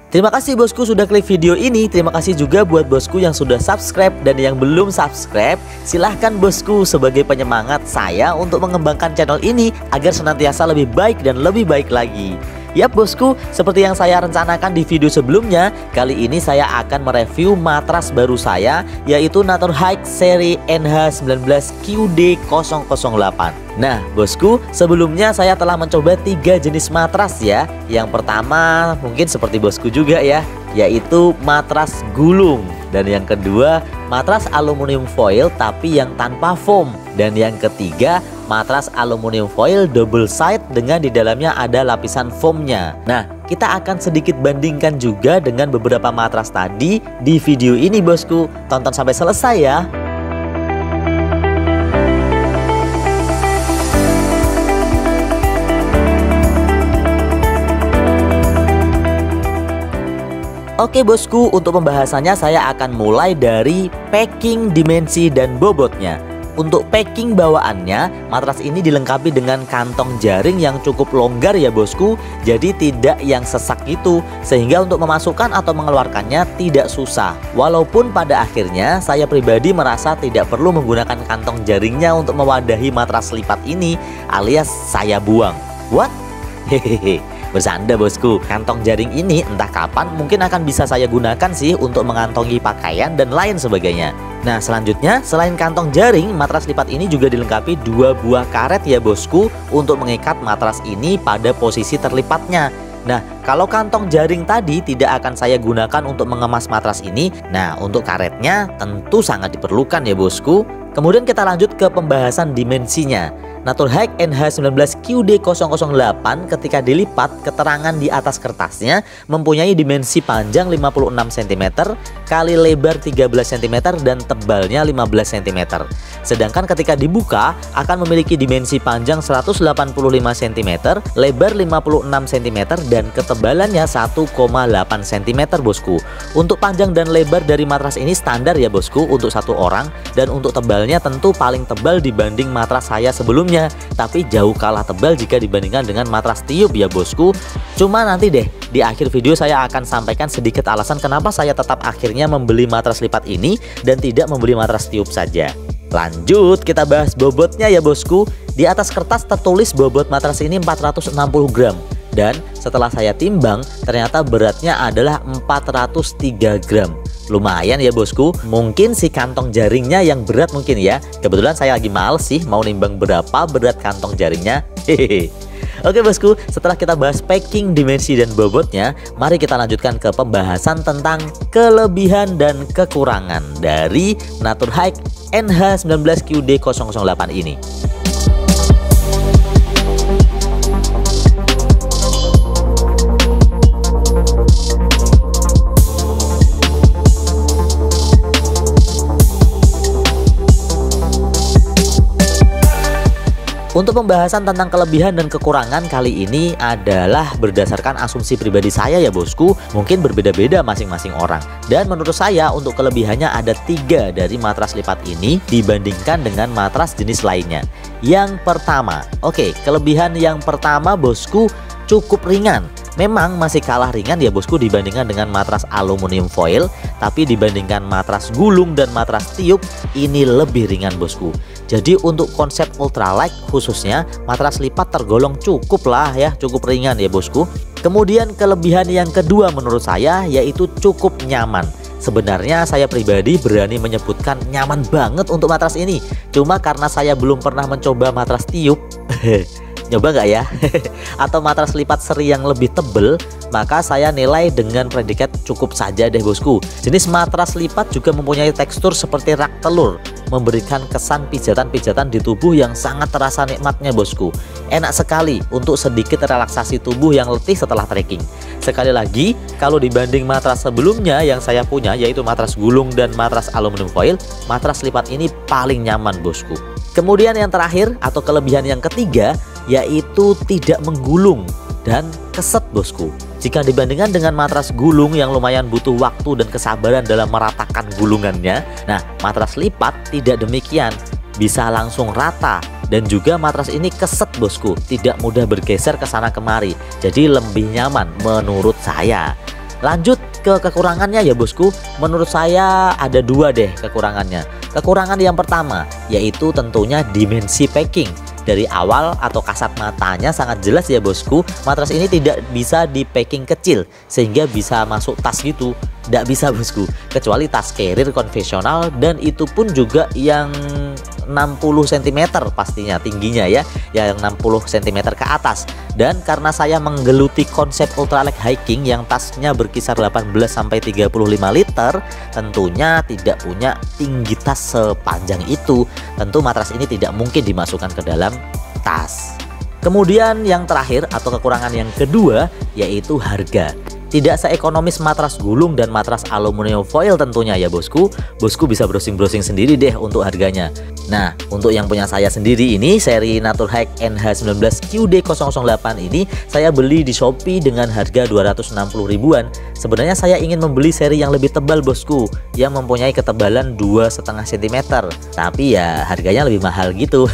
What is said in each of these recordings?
Terima kasih bosku sudah klik video ini. Terima kasih juga buat bosku yang sudah subscribe. Dan yang belum subscribe, silahkan bosku sebagai penyemangat saya untuk mengembangkan channel ini agar senantiasa lebih baik dan lebih baik lagi. Yap bosku, seperti yang saya rencanakan di video sebelumnya, kali ini saya akan mereview matras baru saya, yaitu Naturhike seri NH19QD008. Nah bosku, sebelumnya saya telah mencoba 3 jenis matras ya. Yang pertama mungkin seperti bosku juga ya, yaitu matras gulung. Dan yang kedua, matras aluminium foil tapi yang tanpa foam. Dan yang ketiga, matras aluminium foil double side dengan di dalamnya ada lapisan foamnya. Nah, kita akan sedikit bandingkan juga dengan beberapa matras tadi di video ini bosku. Tonton sampai selesai ya. Oke bosku, untuk pembahasannya saya akan mulai dari packing, dimensi, dan bobotnya. Untuk packing bawaannya, matras ini dilengkapi dengan kantong jaring yang cukup longgar ya bosku. Jadi tidak yang sesak gitu, sehingga untuk memasukkan atau mengeluarkannya tidak susah. Walaupun pada akhirnya saya pribadi merasa tidak perlu menggunakan kantong jaringnya untuk mewadahi matras lipat ini, alias saya buang. What? Hehehe. Bersanda bosku, kantong jaring ini entah kapan mungkin akan bisa saya gunakan sih untuk mengantongi pakaian dan lain sebagainya. Nah selanjutnya, selain kantong jaring, matras lipat ini juga dilengkapi 2 buah karet ya bosku untuk mengikat matras ini pada posisi terlipatnya. Nah kalau kantong jaring tadi tidak akan saya gunakan untuk mengemas matras ini. Nah untuk karetnya tentu sangat diperlukan ya bosku. Kemudian kita lanjut ke pembahasan dimensinya. Naturhike NH19QD008 ketika dilipat, keterangan di atas kertasnya mempunyai dimensi panjang 56 cm kali lebar 13 cm dan tebalnya 15 cm. Sedangkan ketika dibuka akan memiliki dimensi panjang 185 cm, lebar 56 cm dan ketebalannya 1,8 cm bosku. Untuk panjang dan lebar dari matras ini standar ya bosku untuk satu orang, dan untuk tebalnya tentu paling tebal dibanding matras saya sebelumnya. Tapi jauh kalah tebal jika dibandingkan dengan matras tiup ya bosku. Cuma nanti deh di akhir video saya akan sampaikan sedikit alasan kenapa saya tetap akhirnya membeli matras lipat ini dan tidak membeli matras tiup saja. Lanjut kita bahas bobotnya ya bosku. Di atas kertas tertulis bobot matras ini 460 gram. Dan setelah saya timbang ternyata beratnya adalah 403 gram. Lumayan ya bosku. Mungkin si kantong jaringnya yang berat mungkin ya. Kebetulan saya lagi males sih mau nimbang berapa berat kantong jaringnya. Hehehe. Oke bosku, setelah kita bahas packing, dimensi, dan bobotnya, mari kita lanjutkan ke pembahasan tentang kelebihan dan kekurangan dari Naturhike NH19QD008 ini. Untuk pembahasan tentang kelebihan dan kekurangan kali ini adalah berdasarkan asumsi pribadi saya ya bosku. Mungkin berbeda-beda masing-masing orang. Dan menurut saya untuk kelebihannya ada 3 dari matras lipat ini dibandingkan dengan matras jenis lainnya. Yang pertama, kelebihan yang pertama bosku, cukup ringan. Memang masih kalah ringan ya bosku dibandingkan dengan matras aluminium foil, tapi dibandingkan matras gulung dan matras tiup ini lebih ringan bosku. Jadi untuk konsep ultralight khususnya matras lipat tergolong cukup lah ya, cukup ringan ya bosku. Kemudian kelebihan yang kedua menurut saya yaitu cukup nyaman. Sebenarnya saya pribadi berani menyebutkan nyaman banget untuk matras ini. Cuma karena saya belum pernah mencoba matras tiup nyoba nggak ya? Atau matras lipat seri yang lebih tebel, maka saya nilai dengan predikat cukup saja deh bosku. Jenis matras lipat juga mempunyai tekstur seperti rak telur, memberikan kesan pijatan-pijatan di tubuh yang sangat terasa nikmatnya bosku. Enak sekali untuk sedikit relaksasi tubuh yang letih setelah trekking. Sekali lagi, kalau dibanding matras sebelumnya yang saya punya yaitu matras gulung dan matras aluminium foil, matras lipat ini paling nyaman bosku. Kemudian yang terakhir atau kelebihan yang ketiga yaitu tidak menggulung dan keset bosku. Jika dibandingkan dengan matras gulung yang lumayan butuh waktu dan kesabaran dalam meratakan gulungannya, nah matras lipat tidak demikian, bisa langsung rata. Dan juga matras ini keset bosku, tidak mudah bergeser ke sana kemari, jadi lebih nyaman menurut saya. Lanjut ke kekurangannya ya bosku. Menurut saya ada 2 deh kekurangannya. Kekurangan yang pertama yaitu tentunya dimensi packing. Dari awal atau kasat matanya sangat jelas ya bosku, matras ini tidak bisa di packing kecil sehingga bisa masuk tas gitu. Tidak bisa bosku, kecuali tas carrier konvensional, dan itu pun juga yang 60 cm pastinya tingginya ya, yang 60 cm ke atas. Dan karena saya menggeluti konsep ultralight hiking yang tasnya berkisar 18 sampai 35 liter, tentunya tidak punya tinggi tas sepanjang itu. Tentu matras ini tidak mungkin dimasukkan ke dalam tas. Kemudian yang terakhir atau kekurangan yang kedua yaitu harga. Tidak seekonomis matras gulung dan matras aluminium foil tentunya ya bosku. Bosku bisa browsing-browsing sendiri deh untuk harganya. Nah, untuk yang punya saya sendiri ini, seri Naturhike NH19 QD008 ini saya beli di Shopee dengan harga 260 ribuan. Sebenarnya saya ingin membeli seri yang lebih tebal bosku, yang mempunyai ketebalan 2,5 cm. Tapi ya harganya lebih mahal gitu.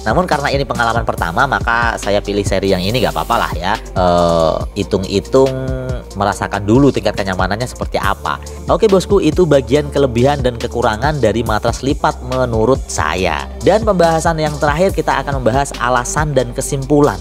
Namun karena ini pengalaman pertama, maka saya pilih seri yang ini, gak apa-apa lah ya. Hitung-hitung merasakan dulu tingkat kenyamanannya seperti apa. Oke bosku, itu bagian kelebihan dan kekurangan dari matras lipat menurut saya. Dan pembahasan yang terakhir kita akan membahas alasan dan kesimpulan.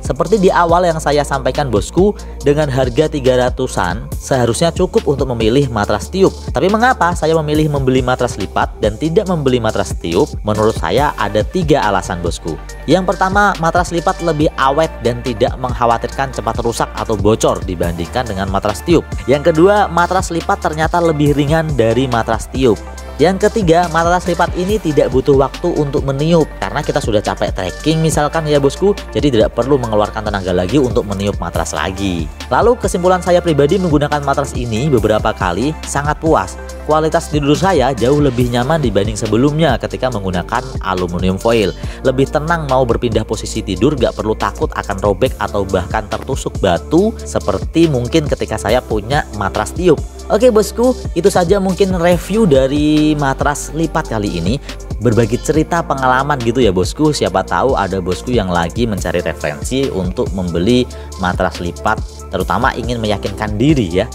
Seperti di awal yang saya sampaikan bosku, dengan harga 300-an seharusnya cukup untuk memilih matras tiup. Tapi mengapa saya memilih membeli matras lipat dan tidak membeli matras tiup? Menurut saya ada 3 alasan bosku. Yang pertama, matras lipat lebih awet dan tidak mengkhawatirkan cepat rusak atau bocor dibandingkan dengan matras tiup. Yang kedua, matras lipat ternyata lebih ringan dari matras tiup. Yang ketiga, matras lipat ini tidak butuh waktu untuk meniup karena kita sudah capek trekking misalkan ya bosku, jadi tidak perlu mengeluarkan tenaga lagi untuk meniup matras lagi. Lalu kesimpulan saya pribadi menggunakan matras ini beberapa kali sangat puas. Kualitas tidur saya jauh lebih nyaman dibanding sebelumnya ketika menggunakan aluminium foil. Lebih tenang mau berpindah posisi tidur, gak perlu takut akan robek atau bahkan tertusuk batu seperti mungkin ketika saya punya matras tiup. Oke bosku, itu saja mungkin review dari matras lipat kali ini. Berbagi cerita pengalaman gitu ya bosku. Siapa tahu ada bosku yang lagi mencari referensi untuk membeli matras lipat, terutama ingin meyakinkan diri ya,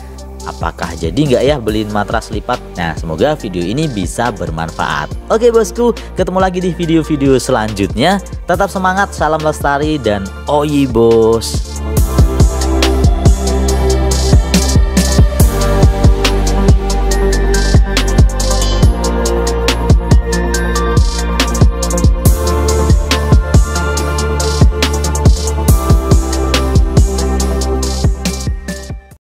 apakah jadi nggak ya beliin matras lipat. Nah, semoga video ini bisa bermanfaat. Oke bosku, ketemu lagi di video-video selanjutnya. Tetap semangat, salam lestari, dan oyi bos.